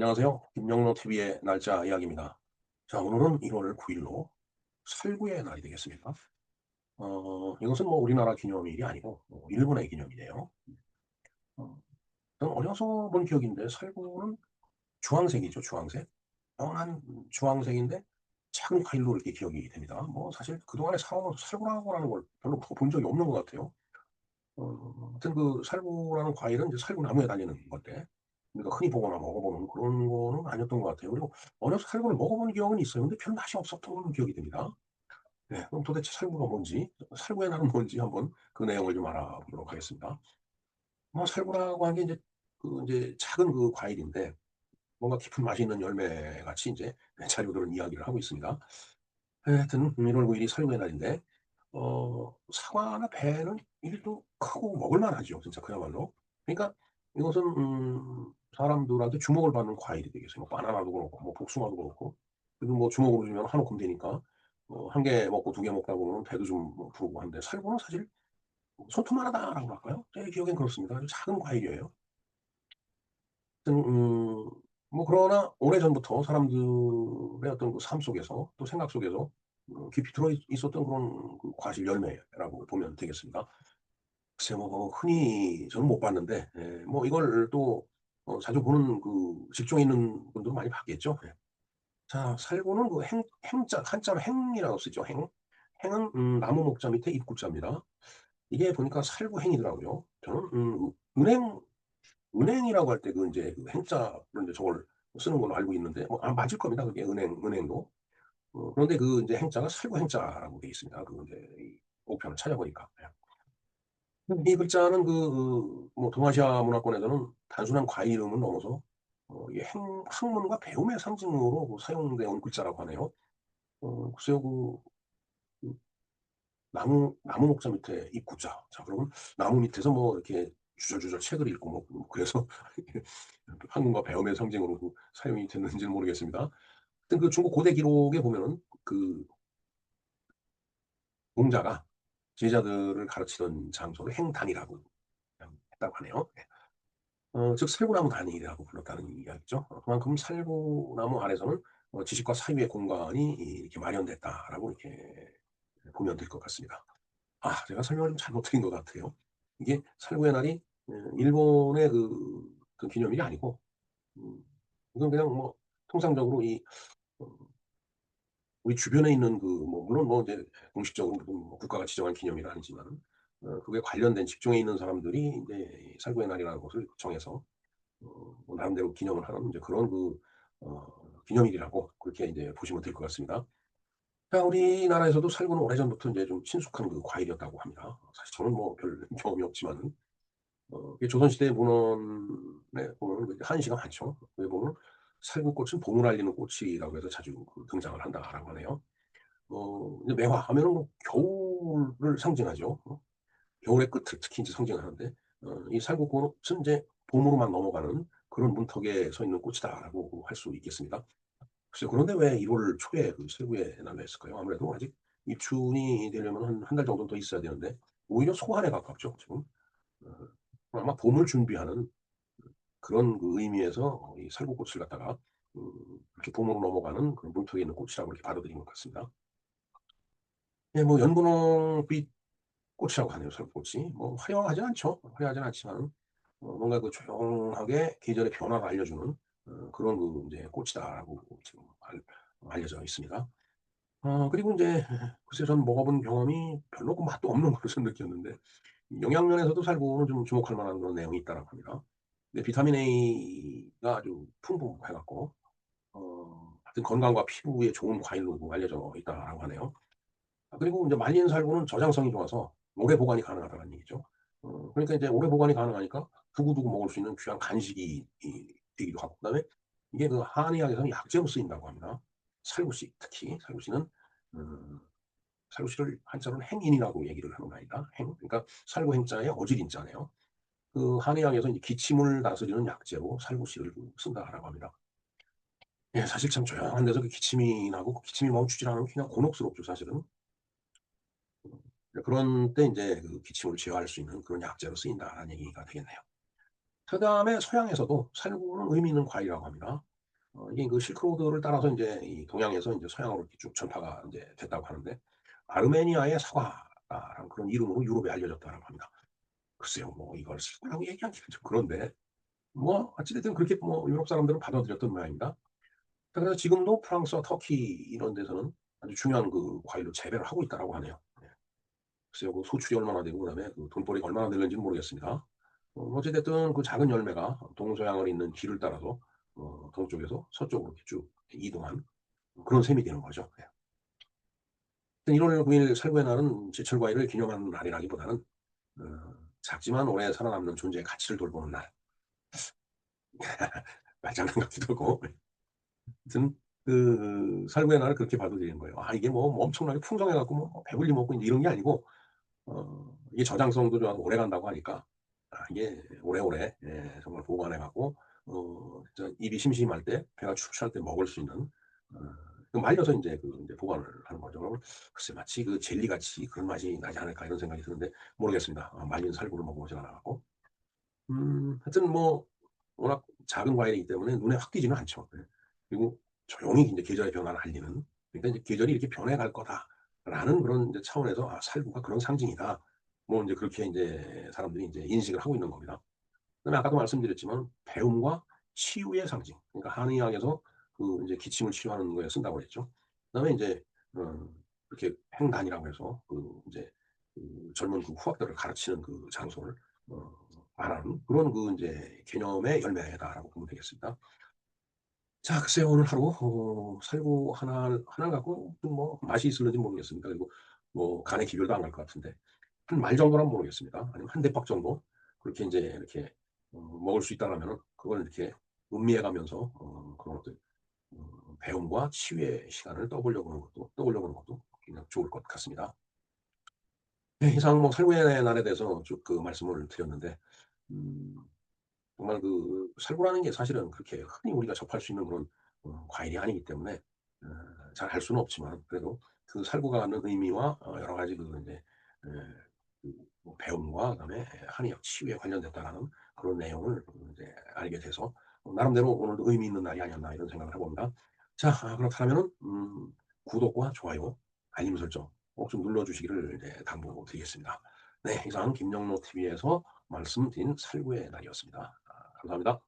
안녕하세요. 김영로 TV의 날짜 이야기입니다. 자, 오늘은 1월 9일로 살구의 날이 되겠습니다. 이것은 뭐 우리나라 기념일이 아니고 일본의 기념이에요. 어, 저는 어려서 본 기억인데 살구는 주황색이죠, 주황색. 연한 주황색인데 작은 과일로 이렇게 기억이 됩니다. 뭐 사실 그동안에 살아오면서 살구라고 하는 걸 별로 본 적이 없는 것 같아요. 하여튼 그 살구라는 과일은 이제 살구나무에 달리는 건데, 그러니까 흔히 보거나 먹어보는 그런 거는 아니었던 것 같아요. 그리고 어려서 살구를 먹어본 기억은 있어요. 근데 별 맛이 없었던 기억이 됩니다. 네, 그럼 도대체 살구가 뭔지, 살구의 날은 뭔지 한번 그 내용을 좀 알아보도록 하겠습니다. 뭐 살구라고 하는 게 이제 그 이제 작은 그 과일인데 뭔가 깊은 맛이 있는 열매 같이 이제 자료들은 이야기를 하고 있습니다. 하여튼 1월 9일이 살구의 날인데 사과나 배는 이게 또 크고 먹을 만하죠. 진짜 그야말로. 그러니까 이것은 사람들한테 주목을 받는 과일이 되겠어요. 뭐 바나나도 그렇고 뭐 복숭아도 그렇고. 그리고 뭐 주먹으로 주면 한 움큼 되니까 한 개 먹고 두 개 먹다 보면 배도 좀뭐 부르고 한데 살구는 사실 손톱만하다라고 할까요? 제 기억엔 그렇습니다. 아주 작은 과일이에요. 하여튼 뭐 그러나 오래전부터 사람들의 어떤 그 삶 속에서 또 생각 속에서 깊이 들어 있었던 그런 그 과실 열매라고 보면 되겠습니다. 글쎄요 뭐 흔히 저는 못 봤는데 뭐 이걸 또 자주 보는 그 직종에 있는 분들은 많이 봤겠죠. 예. 자 살구는 그 행자 한자로 행이라고 쓰죠. 행. 행은 나무 목자 밑에 입구자입니다. 이게 보니까 살구행이더라고요. 저는 은행이라고 할 때 그 인제 그 행자로 인제 저걸 쓰는 걸로 알고 있는데 뭐 맞을 겁니다. 그게 은행도. 그런데 그 인제 행자가 살구 행자라고 되어 있습니다. 그 인제 이 우편을 찾아보니까. 예. 이 글자는 뭐 동아시아 문화권에서는 단순한 과일 이름을 넘어서 이게 학문과 배움의 상징으로 그 사용되어 온 글자라고 하네요. 글쎄요 그 나무 목자 밑에 입구자. 자 그러면 나무 밑에서 뭐 이렇게 주절주절 책을 읽고 뭐 그래서 학문과 배움의 상징으로 그 사용이 됐는지는 모르겠습니다. 하여튼 그 중국 고대 기록에 보면은 그 공자가 제자들을 가르치던 장소를 행단이라고 했다고 하네요. 예. 즉 살구나무 단이라고 불렀다는 이야기죠. 그만큼 살구나무 아래서는 지식과 사유의 공간이 이렇게 마련됐다라고 이렇게 보면 될 것 같습니다. 제가 설명을 좀 잘못 드린 것 같아요. 이게 살구의 날이 일본의 그 기념일이 아니고 음 이건 그냥 뭐 통상적으로 어 우리 주변에 있는 그 뭐 물론 뭐 이제 공식적으로 뭐 국가가 지정한 기념일은 아니지만은 그게 관련된 직종에 있는 사람들이 인제 살구의 날이라는 것을 정해서 뭐 나름대로 기념을 하는 이제 그런 어 기념일이라고 그렇게 이제 보시면 될 것 같습니다. 자 우리나라에서도 살구는 오래전부터 인제 좀 친숙한 그 과일이었다고 합니다. 사실 저는 뭐 별 경험이 없지만은 이게 조선시대 문헌에 보면은 그 한시가 많죠. 거기 보면 "살구꽃은 봄을 알리는 꽃이라고 해서 자주 등장을 한다."라고 하네요. 이제 매화하면은 뭐 겨울을 상징하죠. 겨울의 끝을 특히 인제 상징하는데 이 살구꽃은 인제 봄으로 막 넘어가는 그런 문턱에 서 있는 꽃이다라고 할 수 있겠습니다. 글쎄요. 그런데 왜 1월 초에 그 설구에 날려했을까요? 아무래도 아직 입춘이 되려면 한 달 정도는 더 있어야 되는데 오히려 소환에 가깝죠 지금. 어 아마 봄을 준비하는 그런 그 의미에서 이 살구꽃을 갖다가 이렇게 봄으로 넘어가는 그런 문턱에 있는 꽃이라고 이렇게 받아들인 것 같습니다. 예 뭐 연분홍빛 꽃이라고 하네요 살구꽃이. 뭐 화려하진 않죠. 화려하진 않지만 뭔가 그 조용하게 계절의 변화를 알려주는 그런 그 인제 꽃이다라고 지금 알려져 있습니다. 그리고 인제 글쎄요 저는 먹어본 경험이 별로 그 맛도 없는 걸로 저는 느꼈는데 영양면에서도 살구는 좀 주목할 만한 그런 내용이 있다라고 합니다. 근데 비타민 A가 아주 풍부해 갖고 하여튼 건강과 피부에 좋은 과일로 알려져 있다라고 하네요. 그리고 인제 말린 살구는 저장성이 좋아서 오래 보관이 가능하다는 얘기죠. 그러니까 이제 오래 보관이 가능하니까 두고두고 먹을 수 있는 귀한 간식이 되기도 하고 그다음에 이게 그 한의학에서는 약재로 쓰인다고 합니다. 살구씨 특히 살구씨는 음 살구씨를 한자로는 행인이라고 얘기를 하는 모양이다. 행 그러니까 살구 행자에 어질 인자네요. 그 한의학에서 이제 기침을 다스리는 약재로 살구씨를 쓴다라고 합니다. 예 사실 참 조용한 데서 그 기침이 나고 기침이 멈추질 않으면 그냥 곤혹스럽죠 사실은. 그런 때 인제 그 기침을 제어할 수 있는 그런 약재로 쓰인다라는 얘기가 되겠네요. 그다음에 서양에서도 살구는 의미 있는 과일이라고 합니다. 이게 그 실크로드를 따라서 이제 이 동양에서 이제 서양으로 이렇게 쭉 전파가 이제 됐다고 하는데 아르메니아의 사과라는 그런 이름으로 유럽에 알려졌다고 합니다. 글쎄요, 뭐 이걸 사과라고 얘기하기는 좀 그런데 뭐 어찌됐든 그렇게 뭐 유럽 사람들은 받아들였던 모양입니다. 그래서 지금도 프랑스와 터키 이런 데서는 아주 중요한 그 과일로 재배를 하고 있다라고 하네요. 네. 글쎄요, 그 소출이 얼마나 되고 그다음에 그 돈벌이가 얼마나 되는지는 모르겠습니다. 어찌 됐든 그 작은 열매가 동서양을 잇는 길을 따라서 동쪽에서 서쪽으로 이렇게 쭉 이동한 그런 셈이 되는 거죠. 예. 1월 9일 살구의 날은 제철 과일을 기념하는 날이라기보다는 어 작지만 오래 살아남는 존재의 가치를 돌보는 날. 말장난 같기도 하고. 하여튼 그 살구의 날을 그렇게 받아들이는 거예요. 아 이게 뭐 엄청나게 풍성해 갖고 뭐 배불리 먹고 이런 게 아니고 이게 저장성도 좀 오래간다고 하니까 이게 오래오래 예 정말 보관해 갖고 진짜 입이 심심할 때 배가 출출할 때 먹을 수 있는 어 그 말려서 인제 그 인제 보관을 하는 거죠. 그러면 글쎄 마치 그 젤리같이 그런 맛이 나지 않을까 이런 생각이 드는데 모르겠습니다. 말린 살구를 먹어 보질 않아 갖고. 하여튼 뭐 워낙 작은 과일이기 때문에 눈에 확 띄지는 않죠. 예. 그리고 조용히 인제 계절의 변화를 알리는 그러니까 이제 '계절이 이렇게 변해갈 거다.'라는 그런 이제 차원에서 '아 살구가 그런 상징이다.' 뭐 인제 그렇게 인제 사람들이 인제 인식을 하고 있는 겁니다. 그다음에 아까도 말씀드렸지만 배움과 치유의 상징. 그러니까 한의학에서 그 인제 기침을 치료하는 거에 쓴다고 그랬죠. 그다음에 인제 어 이렇게 행단이라고 해서 그 인제 그 젊은 그 후학들을 가르치는 그 장소를 어 말하는 그런 그 인제 개념의 열매다라고 보면 되겠습니다. 자 글쎄요. 오늘 하루 살구 하나 갖고 좀 뭐 맛이 있을는지 모르겠습니다. 그리고 뭐 간에 기별도 안 갈 것 같은데 한 말 정도는 모르겠습니다. 아니면 한 대박 정도 그렇게 인제 이렇게 먹을 수 있다라면은 그걸 이렇게 음미해 가면서 그런 어떤 배움과 치유의 시간을 떠올려 보는 것도 그냥 좋을 것 같습니다. 네 이상 뭐 살구의 날에 대해서 쭉 그 말씀을 드렸는데 음 정말 그 살구라는 게 사실은 그렇게 흔히 우리가 접할 수 있는 그런 과일이 아니기 때문에 어 잘 알 수는 없지만 그래도 그 살구가 갖는 의미와 여러 가지 그 인제 예 그 뭐 배움과 그다음에 한의학 치유에 관련됐다라는 그런 내용을 인제 알게 돼서 나름대로 '오늘도 의미 있는 날이 아니었나.' 이런 생각을 해 봅니다. 자 그렇다면은 구독과 좋아요, 알림 설정 꼭 좀 눌러 주시기를 이제 당부드리겠습니다. 네 이상 김영로 TV에서 말씀드린 살구의 날이었습니다. 감사합니다.